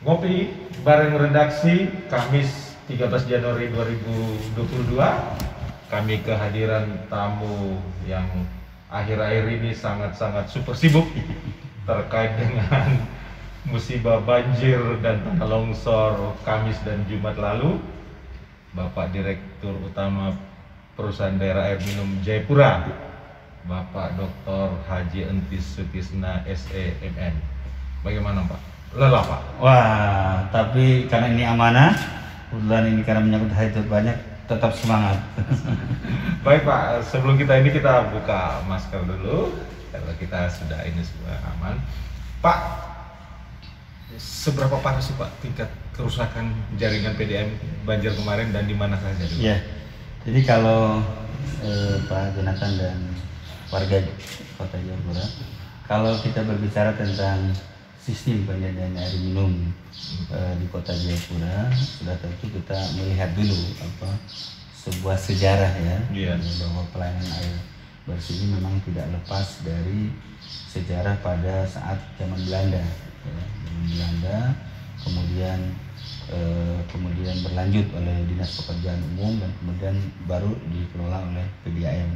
Ngopi bareng redaksi Kamis 13 Januari 2022. Kami kehadiran tamu yang akhir-akhir ini sangat-sangat super sibuk terkait dengan musibah banjir dan tanah longsor Kamis dan Jumat lalu. Bapak Direktur Utama Perusahaan Daerah Air Minum Jayapura, Bapak Dr. Haji Entis Sutisna SEMN. Bagaimana Pak? Lelah Pak? Wah, tapi karena ini amanah, kebetulan ini karena menyangkut hari banyak, tetap semangat. Baik Pak, sebelum kita buka masker dulu, karena kita sudah ini semua aman. Pak, seberapa parah sih Pak tingkat kerusakan jaringan PDAM banjir kemarin dan di mana saja dulu? Ya, jadi kalau Pak Jonathan dan warga Kota Jayapura, kalau kita berbicara tentang sistem penyediaan air minum di Kota Jayapura, sudah tentu kita melihat dulu sebuah sejarah ya, bahwa pelayanan air bersih ini memang tidak lepas dari sejarah pada saat zaman Belanda, kemudian berlanjut oleh Dinas Pekerjaan Umum dan kemudian baru dikelola oleh PDAM.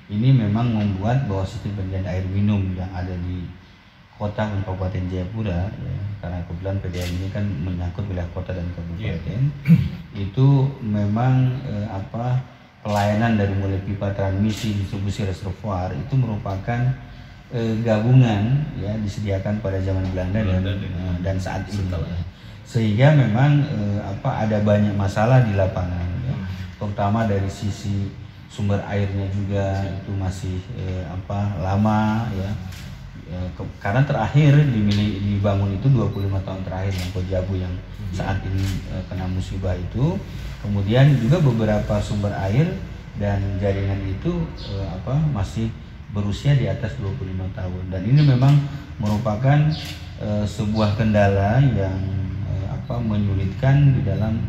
Ini memang membuat bahwa sistem penyediaan air minum yang ada di Kota dan Kabupaten Jayapura, ya, karena kebetulan PDAM ini kan menyangkut wilayah kota dan kabupaten, itu memang pelayanan dari mulai pipa transmisi, distribusi reservoir itu merupakan gabungan ya disediakan pada zaman Belanda dan saat ini. Ya. Sehingga memang ada banyak masalah di lapangan, ya, terutama dari sisi sumber airnya juga itu masih lama ya. Karena terakhir dibangun itu 25 tahun terakhir yang Kojabu yang saat ini kena musibah itu. Kemudian juga beberapa sumber air dan jaringan itu masih berusia di atas 25 tahun. Dan ini memang merupakan sebuah kendala yang menyulitkan di dalam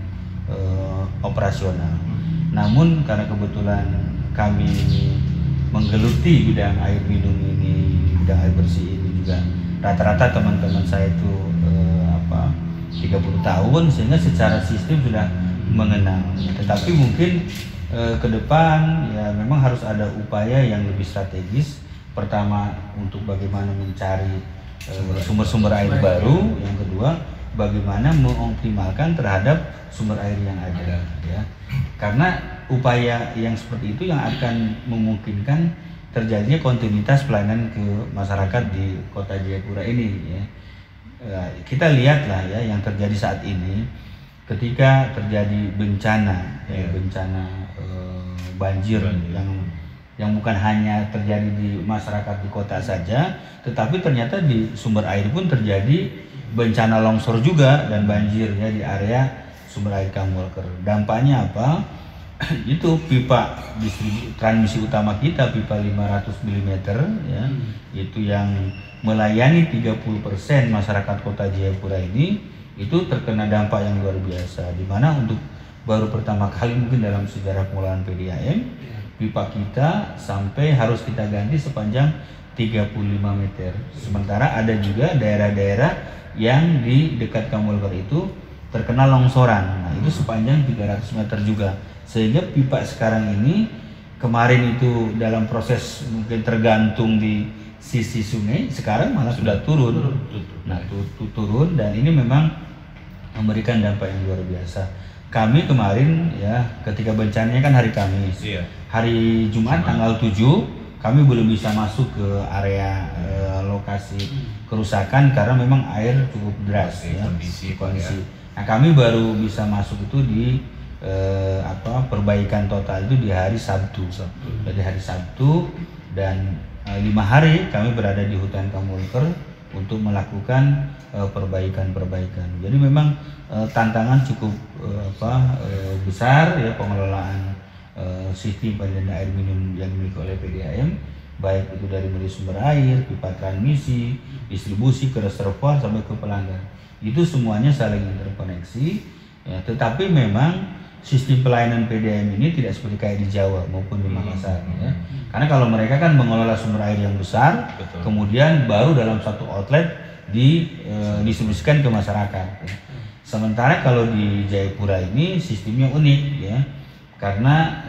operasional. Namun karena kebetulan kami menggeluti bidang air minum ini, bidang air bersih ini juga rata-rata teman-teman saya itu 30 tahun, sehingga secara sistem sudah mengenal. Tetapi mungkin ke depan ya memang harus ada upaya yang lebih strategis. Pertama, untuk bagaimana mencari sumber-sumber air baru. Yang kedua, bagaimana mengoptimalkan terhadap sumber air yang ada ya. Karena upaya yang seperti itu yang akan memungkinkan terjadinya kontinuitas pelayanan ke masyarakat di Kota Jayapura ini ya. Kita lihatlah ya yang terjadi saat ini ketika terjadi bencana banjir yang bukan hanya terjadi di masyarakat di kota saja, tetapi ternyata di sumber air pun terjadi bencana longsor juga dan banjir ya di area sumber air Kamulker. Dampaknya apa? Itu pipa transmisi utama kita, pipa 500 mm ya, itu yang melayani 30% masyarakat Kota Jayapura ini, itu terkena dampak yang luar biasa, di mana untuk baru pertama kali mungkin dalam sejarah pengelolaan PDAM, pipa kita sampai harus kita ganti sepanjang 35 meter. Sementara ada juga daerah-daerah yang di dekat Kamulker itu terkena longsoran, nah itu sepanjang 300 meter juga. Sehingga pipa sekarang ini kemarin itu dalam proses mungkin tergantung di sisi sungai, sekarang malah sudah turun. Nah turun, dan ini memang memberikan dampak yang luar biasa. Kami kemarin ya ketika bencananya kan hari Kamis, hari Jumat tanggal 7 kami belum bisa masuk ke area lokasi kerusakan karena memang air cukup deras ya, kondisi. Nah kami baru bisa masuk itu di perbaikan total itu di hari Sabtu. Jadi hari Sabtu dan 5 hari kami berada di hutan Kamulker untuk melakukan perbaikan. Jadi memang tantangan cukup besar ya pengelolaan sistem penyediaan air minum yang dimiliki oleh PDAM, baik itu dari mulai sumber air, pipa transmisi, distribusi ke reservoir sampai ke pelanggan. Itu semuanya saling interkoneksi ya, tetapi memang sistem pelayanan PDAM ini tidak seperti kayak di Jawa maupun di Makassar ya. Karena kalau mereka kan mengelola sumber air yang besar, kemudian baru dalam satu outlet didistribusikan ke masyarakat. Ya. Sementara kalau di Jayapura ini sistemnya unik ya, karena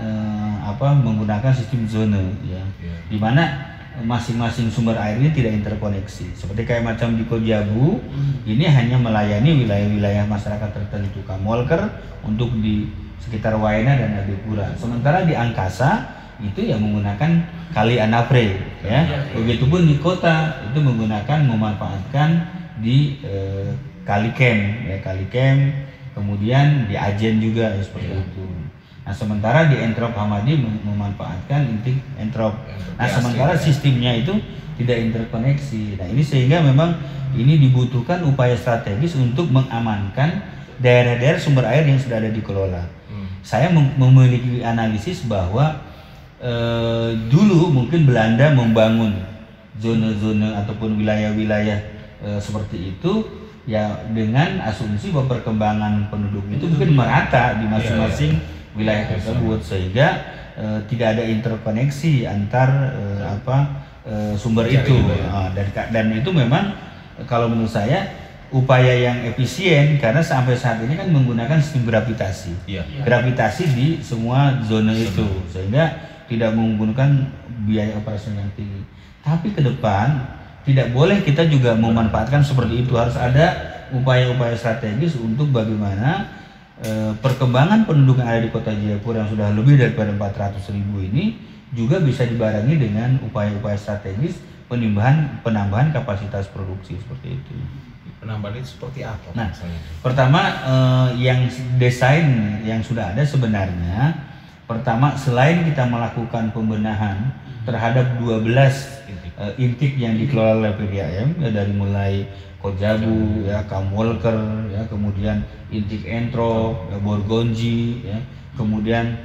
menggunakan sistem zone ya, di mana masing-masing sumber air ini tidak interkoneksi. Seperti kayak macam di Kojabu, ini hanya melayani wilayah-wilayah masyarakat tertentu, Kamolker untuk di sekitar Waena dan Adipura. Sementara di Angkasa itu ya menggunakan Kali Anapre ya. Begitupun di kota itu memanfaatkan di Kali Kem, kemudian di Ajen juga ya, seperti itu. Nah sementara di Entrop Hamadi memanfaatkan intik Entrop. Nah sementara sistemnya itu tidak interkoneksi. Nah ini sehingga memang ini dibutuhkan upaya strategis untuk mengamankan daerah-daerah sumber air yang sudah ada dikelola. Saya memiliki analisis bahwa dulu mungkin Belanda membangun zona-zona ataupun wilayah-wilayah seperti itu ya dengan asumsi bahwa perkembangan penduduk itu mungkin merata di masing-masing wilayah tersebut, sehingga tidak ada interkoneksi antar sumber itu. Dan itu memang kalau menurut saya upaya yang efisien, karena sampai saat ini kan menggunakan sistem gravitasi di semua zona itu, sehingga tidak menggunakan biaya operasional yang tinggi. Tapi ke depan tidak boleh kita juga memanfaatkan seperti itu. Harus ada upaya-upaya strategis untuk bagaimana perkembangan penduduk yang ada di kota Jayapura yang sudah lebih daripada 400.000 ini juga bisa dibarengi dengan upaya-upaya strategis penambahan kapasitas produksi seperti itu. Penambahan itu seperti apa? Nah, pertama yang desain yang sudah ada sebenarnya, pertama selain kita melakukan pembenahan terhadap 12 intik yang dikelola oleh PDAM ya, dari mulai Kojabu ya, Kamolker ya, kemudian intik Entrop, ya, Borgonji ya, kemudian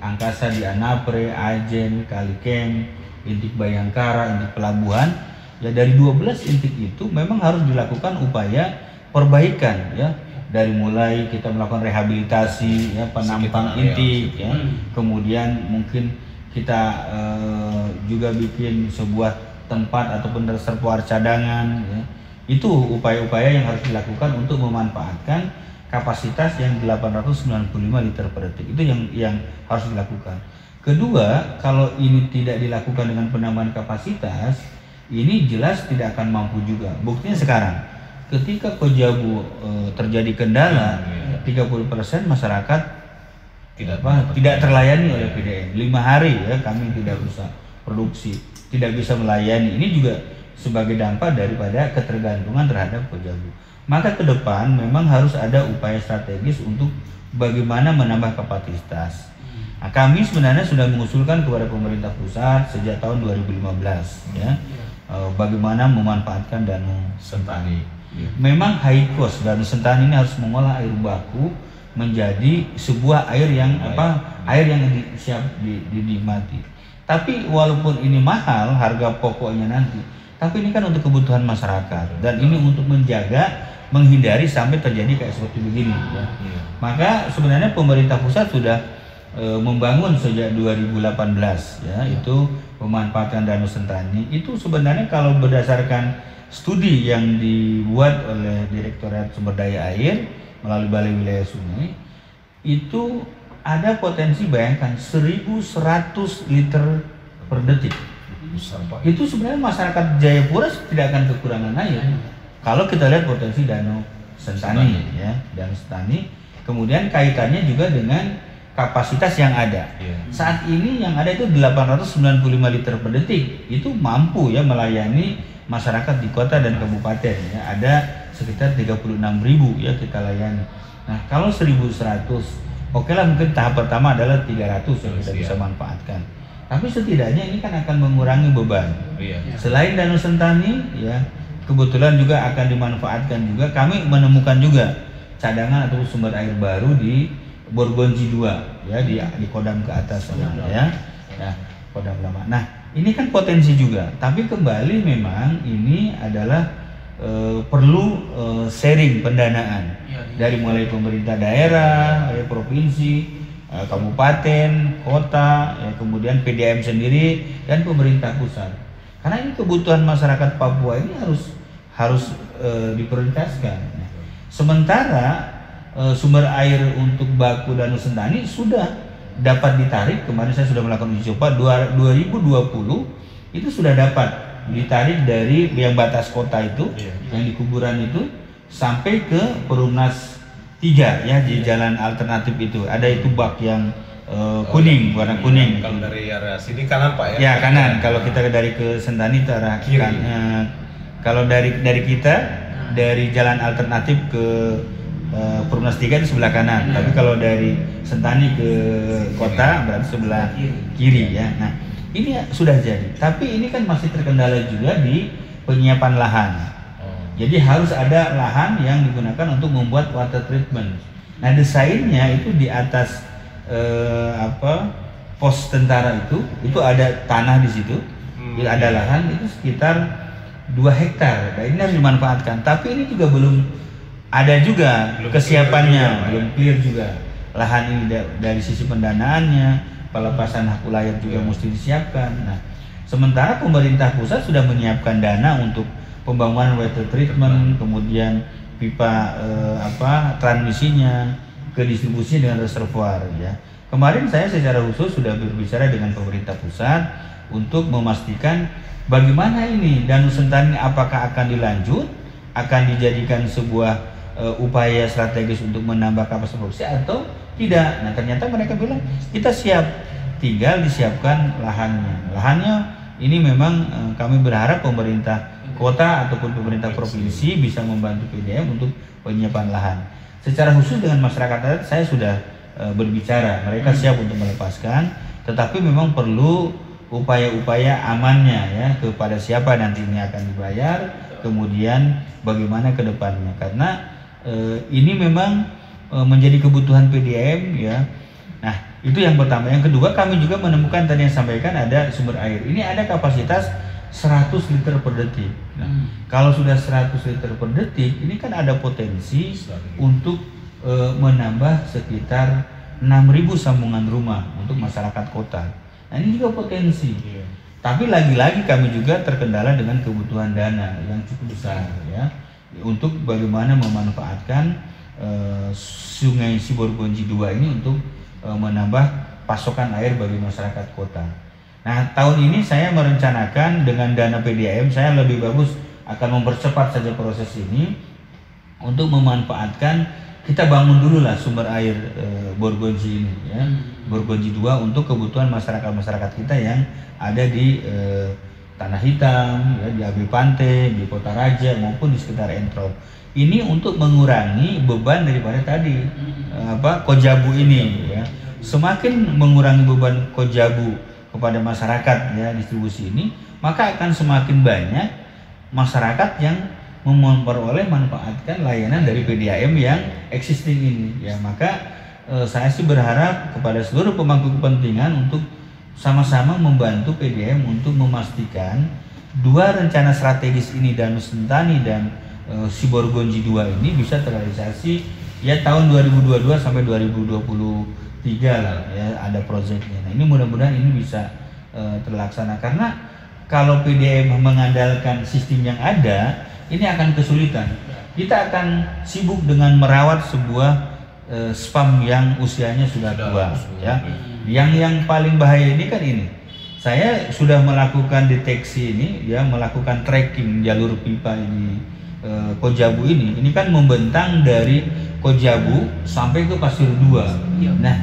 Angkasa di Anapre, Ajen, Kalikem, intik Bayangkara, intik Pelabuhan. Ya dari 12 intik itu memang harus dilakukan upaya perbaikan ya, dari mulai kita melakukan rehabilitasi ya, penampang intik ya, kemudian mungkin kita juga bikin sebuah tempat ataupun reservoir cadangan ya. Itu upaya-upaya yang harus dilakukan untuk memanfaatkan kapasitas yang 895 liter per detik. Itu yang harus dilakukan. Kedua, kalau ini tidak dilakukan dengan penambahan kapasitas, ini jelas tidak akan mampu juga. Buktinya sekarang ketika Kojabu terjadi kendala, 30% masyarakat tidak terlayani oleh PDAM. 5 hari ya kami tidak bisa produksi, tidak bisa melayani. Ini juga sebagai dampak daripada ketergantungan terhadap Kojabu. Maka ke depan memang harus ada upaya strategis untuk bagaimana menambah kapasitas. Nah, kami sebenarnya sudah mengusulkan kepada pemerintah pusat sejak tahun 2015 ya, bagaimana memanfaatkan Danau Sentani. Memang high cost, Danau Sentani ini harus mengolah air baku menjadi sebuah air yang siap dinikmati. Tapi walaupun ini mahal harga pokoknya nanti, tapi ini kan untuk kebutuhan masyarakat dan ini untuk menghindari sampai terjadi kayak seperti begini ya. Maka sebenarnya pemerintah pusat sudah membangun sejak 2018 ya, itu memanfaatkan Danau Sentani. Itu sebenarnya kalau berdasarkan studi yang dibuat oleh Direktorat Sumber Daya Air melalui Balai Wilayah Sungai, itu ada potensi, bayangkan 1.100 liter per detik. Itu sebenarnya masyarakat Jayapura tidak akan kekurangan air. Kalau kita lihat potensi Danau Sentani ya, Danau Sentani, kemudian kaitannya juga dengan kapasitas yang ada. Saat ini yang ada itu 895 liter per detik, itu mampu ya melayani masyarakat di kota dan kabupaten ya. Ada sekitar 36.000 ya kita layani. Nah kalau 1.100, oke lah, mungkin tahap pertama adalah 300 yang kita bisa manfaatkan. Tapi setidaknya ini kan akan mengurangi beban. Selain Danau Sentani ya, kebetulan juga akan dimanfaatkan juga. Kami menemukan juga cadangan atau sumber air baru di Borgonji 2 ya, di Kodam ke atas ya. Nah, Kodam lama. Nah, ini kan potensi juga. Tapi kembali memang ini adalah perlu sharing pendanaan dari mulai pemerintah daerah, provinsi, kabupaten, kota, ya, kemudian PDAM sendiri dan pemerintah pusat. Karena ini kebutuhan masyarakat Papua ini harus diprioritaskan. Nah, sementara sumber air untuk baku Danau Sentani sudah dapat ditarik. Kemarin saya sudah melakukan uji coba 2020 itu sudah dapat ditarik dari yang batas kota itu, yang di kuburan itu sampai ke Perumnas 3 ya, di jalan alternatif itu. Ada itu bak yang kuning, warna kuning. Kalau dari area sini kanan Pak ya? Ya kanan. Kalau kita dari ke Sentani itu arah kiri. Kalau dari kita dari jalan alternatif ke Perumnas 3 itu sebelah kanan. Tapi kalau dari Sentani ke kota berarti sebelah kiri ya. Nah, ini sudah jadi. Tapi ini kan masih terkendala juga di penyiapan lahan. Jadi harus ada lahan yang digunakan untuk membuat water treatment. Nah, desainnya itu di atas pos tentara itu ada tanah di situ, ada lahan itu sekitar 2 hektar. Nah, ini harus dimanfaatkan. Tapi ini juga belum ada juga kesiapannya, belum clear juga. Lahan ini dari sisi pendanaannya, pelepasan hak wilayah juga mesti disiapkan. Nah, sementara pemerintah pusat sudah menyiapkan dana untuk pembangunan water treatment, kemudian pipa transmisinya, ke distribusi dengan reservoir ya. Kemarin saya secara khusus sudah berbicara dengan pemerintah pusat untuk memastikan bagaimana ini Danau Sentani, apakah akan dilanjut, akan dijadikan sebuah upaya strategis untuk menambah kapasitas produksi atau tidak. Nah, ternyata mereka bilang kita siap, tinggal disiapkan lahannya. Lahannya ini memang kami berharap pemerintah kota ataupun pemerintah provinsi bisa membantu PDAM untuk penyiapan lahan. Secara khusus dengan masyarakat adat saya sudah berbicara, mereka siap untuk melepaskan, tetapi memang perlu upaya-upaya amannya ya, kepada siapa nanti ini akan dibayar, kemudian bagaimana ke depannya, karena ini memang menjadi kebutuhan PDAM ya. Nah, itu yang pertama. Yang kedua, kami juga menemukan tadi yang sampaikan ada sumber air. Ini ada kapasitas 100 liter per detik. Nah, kalau sudah 100 liter per detik, ini kan ada potensi untuk menambah sekitar 6.000 sambungan rumah untuk masyarakat kota. Nah, ini juga potensi. Tapi lagi-lagi kami juga terkendala dengan kebutuhan dana yang cukup besar ya, untuk bagaimana memanfaatkan Sungai Siborgonji 2 ini untuk menambah pasokan air bagi masyarakat kota. Nah, tahun ini saya merencanakan dengan dana PDAM, saya lebih bagus akan mempercepat saja proses ini untuk memanfaatkan, kita bangun dulu lah sumber air Borgonji ini ya, Borgonji 2 untuk kebutuhan masyarakat kita yang ada di Tanah Hitam, ya, di AB Pante, di Kota Raja maupun di sekitar Entrop. Ini untuk mengurangi beban daripada tadi Kojabu ini ya. Semakin mengurangi beban Kojabu kepada masyarakat ya, distribusi ini, maka akan semakin banyak masyarakat yang memperoleh manfaatkan layanan dari PDAM yang existing ini ya. Maka saya sih berharap kepada seluruh pemangku kepentingan untuk sama-sama membantu PDAM untuk memastikan 2 rencana strategis ini, Danau Sentani dan Siborgonji 2 ini bisa terrealisasi ya tahun 2022 sampai 2023 lah ya, ada proyeknya. Nah, ini mudah-mudahan ini bisa terlaksana, karena kalau PDAM mengandalkan sistem yang ada, ini akan kesulitan. Kita akan sibuk dengan merawat sebuah spam yang usianya sudah tua ya. Yang paling bahaya ini kan ini. Saya sudah melakukan deteksi ini ya, melakukan tracking jalur pipa di Kojabu ini. Ini kan membentang dari Kojabu sampai ke Pasir Dua. Nah,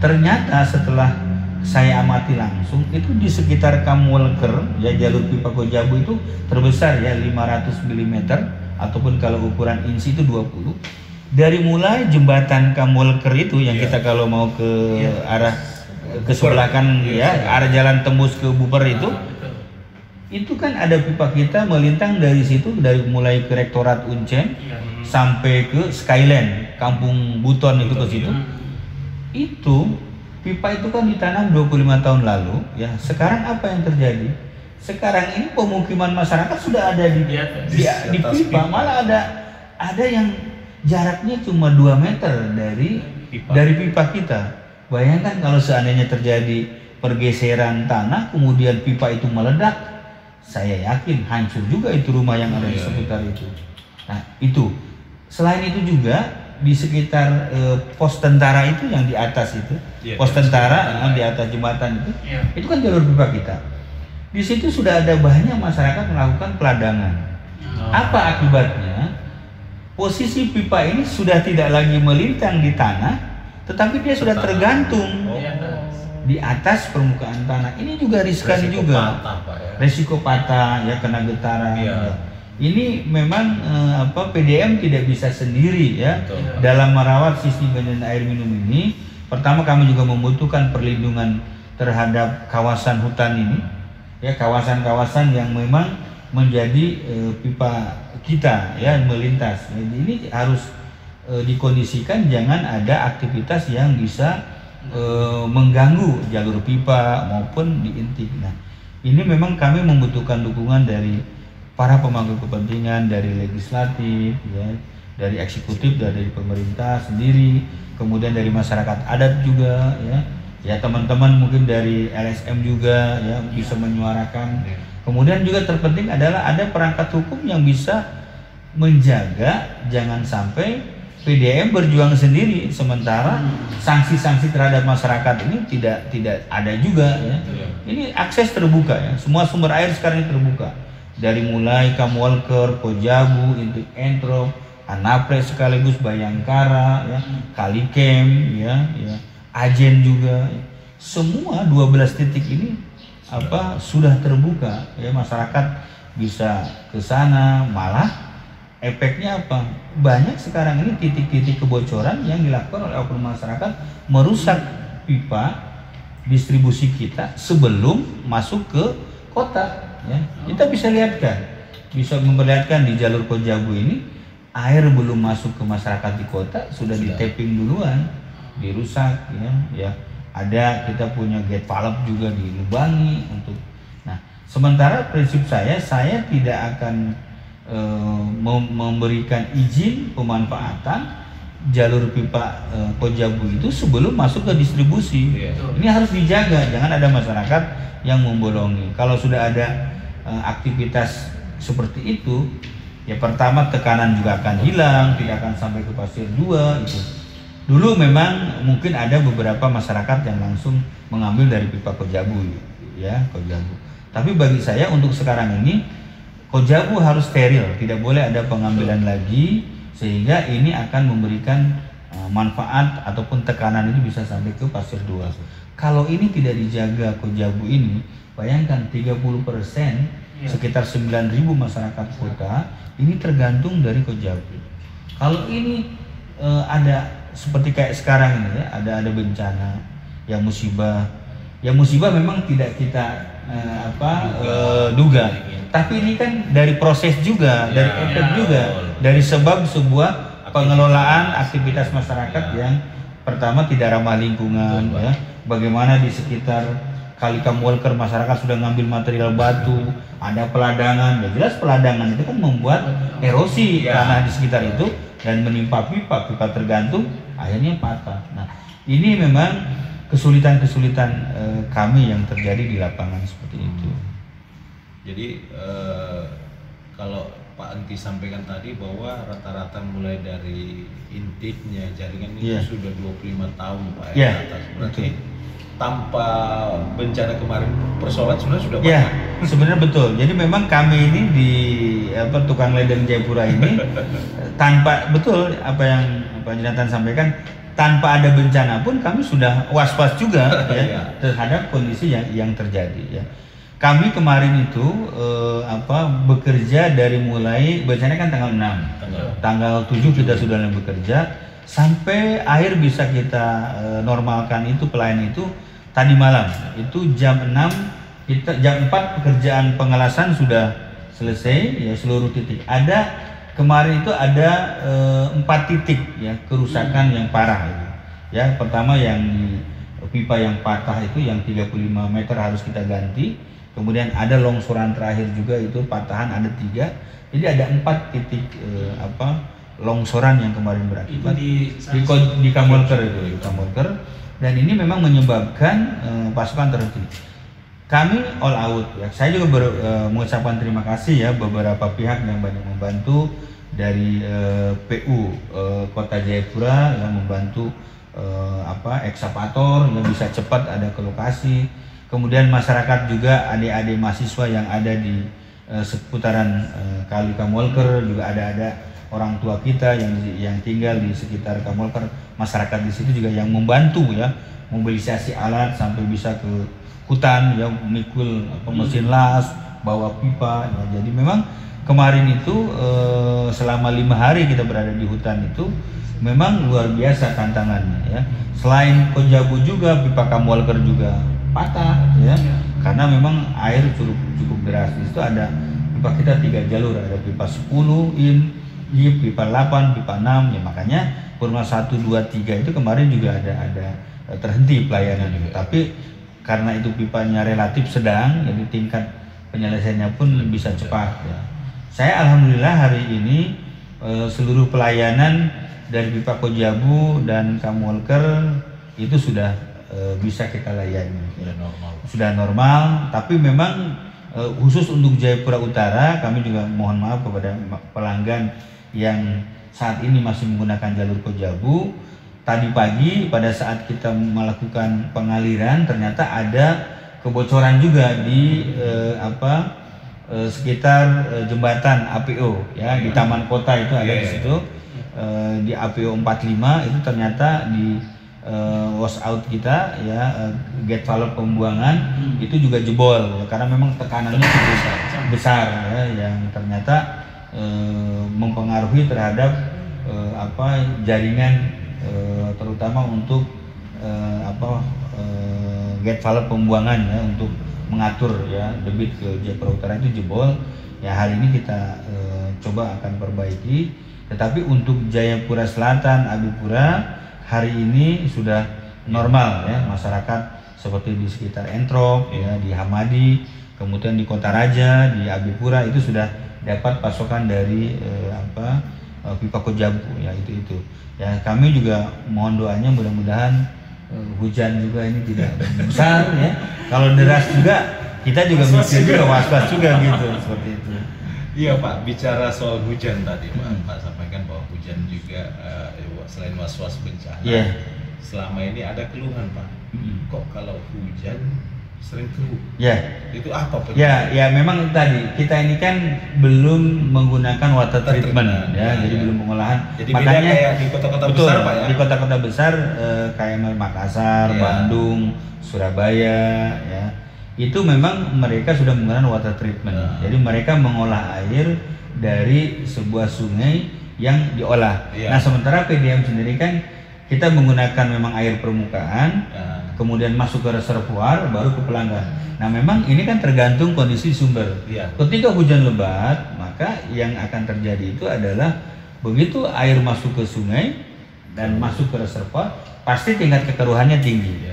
ternyata setelah saya amati langsung itu di sekitar Kamwelker ya, jalur pipa Kojabu itu terbesar ya, 500 mm ataupun kalau ukuran inci itu 20. Dari mulai jembatan Kamwelker itu yang kita kalau mau ke arah ke sebelah kan ya, arah jalan tembus ke Buper itu kan ada pipa kita melintang dari situ, dari mulai ke Rektorat Uncen sampai ke Skyland Kampung Buton itu ke situ. Itu pipa itu kan ditanam 25 tahun lalu ya. Sekarang apa yang terjadi? Sekarang ini pemukiman masyarakat sudah ada di pipa, malah ada yang jaraknya cuma 2 meter dari pipa kita. Bayangkan kalau seandainya terjadi pergeseran tanah kemudian pipa itu meledak, saya yakin hancur juga itu rumah yang ada di sekitar itu. Nah itu, selain itu juga di sekitar pos tentara itu yang di atas itu, pos tentara di atas jembatan itu kan jalur pipa kita. Di situ sudah ada banyak masyarakat melakukan peladangan. Apa akibatnya? Posisi pipa ini sudah tidak lagi melintang di tanah, tetapi dia sudah tergantung di atas permukaan tanah. Ini juga riskan juga. Resiko patah ya, kena getaran. Ini memang PDM tidak bisa sendiri ya dalam merawat sistem penyaluran air minum ini. Pertama, kami juga membutuhkan perlindungan terhadap kawasan hutan ini. Ya, kawasan-kawasan yang memang menjadi pipa kita ya melintas. Jadi ini harus dikondisikan jangan ada aktivitas yang bisa mengganggu jalur pipa maupun di intik. Nah, ini memang kami membutuhkan dukungan dari para pemangku kepentingan, dari legislatif, ya, dari eksekutif, dari pemerintah sendiri, kemudian dari masyarakat adat juga, ya teman-teman mungkin dari LSM juga, ya bisa menyuarakan. Kemudian juga terpenting adalah ada perangkat hukum yang bisa menjaga jangan sampai PDM berjuang sendiri sementara sanksi-sanksi terhadap masyarakat ini tidak ada juga ya. Ini akses terbuka ya, semua sumber air sekarang ini terbuka. Dari mulai Kamwalker, Kojabu, Intik Entro, Anapre sekaligus Bayangkara ya, Kalikem ya, Ajen juga. Semua 12 titik ini sudah terbuka ya, masyarakat bisa ke sana. Malah efeknya apa? Banyak sekarang ini titik-titik kebocoran yang dilakukan oleh oknum masyarakat merusak pipa distribusi kita sebelum masuk ke kota ya. Kita bisa memperlihatkan di jalur Kojabu ini air belum masuk ke masyarakat di kota sudah di tapping duluan, dirusak ya. Ada kita punya gate valve juga dilubangi untuk. Nah, sementara prinsip saya tidak akan memberikan izin pemanfaatan jalur pipa Kojabu itu sebelum masuk ke distribusi. Ini harus dijaga, jangan ada masyarakat yang membolongi. Kalau sudah ada aktivitas seperti itu, ya pertama tekanan juga akan hilang, tidak akan sampai ke pasir 2 itu. Dulu memang mungkin ada beberapa masyarakat yang langsung mengambil dari pipa Kojabu ya, Kojabu. Tapi bagi saya untuk sekarang ini Kojabu harus steril, tidak boleh ada pengambilan lagi sehingga ini akan memberikan manfaat ataupun tekanan itu bisa sampai ke pasir 2. Kalau ini tidak dijaga Kojabu ini, bayangkan 30% sekitar 9.000 masyarakat kota ini tergantung dari Kojabu. Kalau ini ada seperti kayak sekarang ini ya, ada bencana, ya musibah memang tidak kita duga. Tapi ini kan dari proses juga, dari efek juga, dari sebab sebuah pengelolaan aktivitas masyarakat yang pertama tidak ramah lingkungan ya. Bagaimana di sekitar Kali Kamwalker masyarakat sudah ngambil material batu, ada peladangan, ya jelas peladangan itu kan membuat erosi tanah di sekitar itu dan menimpa pipa tergantung akhirnya patah. Nah, ini memang kesulitan-kesulitan kami yang terjadi di lapangan seperti itu. Jadi kalau Pak Anti sampaikan tadi bahwa rata-rata mulai dari intiknya jaringan ini sudah 25 tahun Pak ya, atas. Berarti tanpa bencana kemarin persoalan sebenarnya sudah banyak. Ya, sebenarnya betul. Jadi memang kami ini di tukang ledeng Jayapura ini tanpa betul apa yang Pak Jonathan sampaikan, tanpa ada bencana pun kami sudah was-was juga ya terhadap kondisi yang terjadi ya. Kami kemarin itu bekerja dari mulai bencana kan tanggal 6. Tanggal 7 kita sudah mulai bekerja sampai air bisa kita normalkan itu pelayanan itu tadi malam. Itu jam 6 jam 4 pekerjaan pengelasan sudah selesai ya seluruh titik. Kemarin itu ada 4 titik ya kerusakan yang parah itu. Ya, pertama yang di pipa yang patah itu yang 35 meter harus kita ganti. Kemudian ada longsoran terakhir juga itu patahan ada 3. Jadi ada 4 titik longsoran yang kemarin berakibat di Kamwalker itu, dan ini memang menyebabkan pasukan terhenti. kami all out ya. Saya juga mengucapkan terima kasih ya beberapa pihak yang banyak membantu dari PU Kota Jayapura yang membantu ekskavator yang bisa cepat ada ke lokasi. Kemudian masyarakat juga adik-adik mahasiswa yang ada di seputaran Kali Kamwalker, juga ada orang tua kita yang tinggal di sekitar Kamwalker, masyarakat di situ juga yang membantu ya, mobilisasi alat sampai bisa ke hutan ya, mikul mesin las, bawa pipa ya. Jadi memang kemarin itu selama 5 hari kita berada di hutan itu memang luar biasa tantangannya ya. Selain Kojabu juga pipa Kamwalker juga patah ya, karena memang air cukup deras. Di situ ada pipa kita 3 jalur, ada pipa 10 in, pipa 8, pipa 6 ya, makanya Purma 1, 2, 3 itu kemarin juga ada terhenti pelayanan itu. Tapi karena itu pipanya relatif sedang, jadi tingkat penyelesaiannya pun bisa cepat ya. Saya alhamdulillah hari ini seluruh pelayanan dari pipa Kojabu dan Kamwalker itu sudah bisa kita layani. Sudah normal, tapi memang khusus untuk Jayapura Utara kami juga mohon maaf kepada pelanggan yang saat ini masih menggunakan jalur Kojabu. Tadi pagi pada saat kita melakukan pengaliran ternyata ada kebocoran juga di sekitar jembatan APO ya, di Taman Kota itu ada di situ, di APO 45 itu ternyata di wash out kita ya, gate valve pembuangan itu juga jebol ya, karena memang tekanannya cukup besar ya, yang ternyata mempengaruhi terhadap jaringan terutama untuk gate valve pembuangan ya, untuk mengatur ya debit ke Jayapura Utara itu jebol ya. Hari ini kita coba akan perbaiki, tetapi untuk Jayapura Selatan, Abipura hari ini sudah normal ya, masyarakat seperti di sekitar Entrop ya, di Hamadi, kemudian di Kota Raja, di Abipura itu sudah dapat pasokan dari pipa Kojabu ya, itu ya. Kami juga mohon doanya mudah-mudahan hujan juga ini tidak besar ya. Kalau deras juga kita juga mikir juga was-was juga gitu, seperti itu. Iya Pak, bicara soal hujan tadi Pak sampaikan bahwa hujan juga selain was-was bencana, selama ini ada keluhan Pak. Kok kalau hujan sering keruh? Itu apa penyebabnya? Ya memang tadi kita ini kan belum menggunakan water treatment ya, jadi belum pengolahan. Jadi makanya kayak di kota-kota besar Pak ya. Di kota-kota besar kayak Makassar, Bandung, Surabaya ya. Itu memang mereka sudah menggunakan water treatment. Jadi mereka mengolah air dari sebuah sungai yang diolah. Nah, sementara PDM sendiri kan kita menggunakan memang air permukaan, kemudian masuk ke reservoir, baru ke pelanggan. Nah, memang ini kan tergantung kondisi sumber. Ketika hujan lebat, maka yang akan terjadi itu adalah begitu air masuk ke sungai dan masuk ke reservoir, pasti tingkat kekeruhannya tinggi.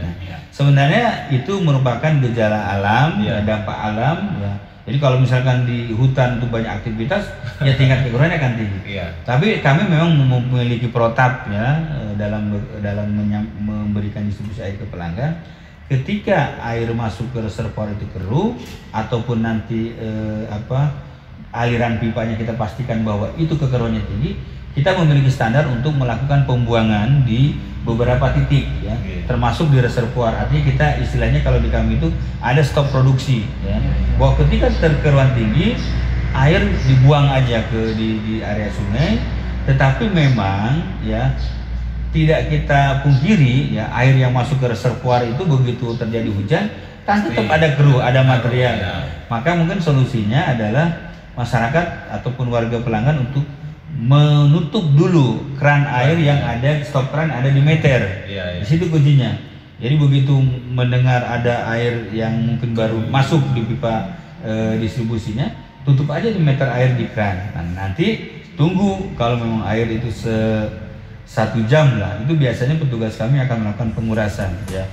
Sebenarnya itu merupakan gejala alam, dampak alam ya. Jadi kalau misalkan di hutan itu banyak aktivitas, ya tingkat kekeruhannya akan tinggi. Tapi kami memang memiliki protap ya dalam memberikan distribusi air ke pelanggan. Ketika air masuk ke reservoir itu keruh ataupun nanti aliran pipanya kita pastikan bahwa itu kekeruhannya tinggi, kita memiliki standar untuk melakukan pembuangan di beberapa titik ya, termasuk di reservoir. Artinya kita istilahnya kalau di kami itu ada stop produksi ya, bahwa ketika kekeruhan tinggi air dibuang aja di area sungai. Tetapi memang ya tidak kita pungkiri ya, air yang masuk ke reservoir itu begitu terjadi hujan kan tetap ada keruh, ada material. Maka mungkin solusinya adalah masyarakat ataupun warga pelanggan untuk menutup dulu keran air yang ada, stop keran ada di meter. Di situ kuncinya. Jadi begitu mendengar ada air yang mungkin baru masuk di pipa distribusinya, tutup aja di meter air di keran. Nah, nanti tunggu kalau memang air itu 1 jam lah, itu biasanya petugas kami akan melakukan pengurasan ya.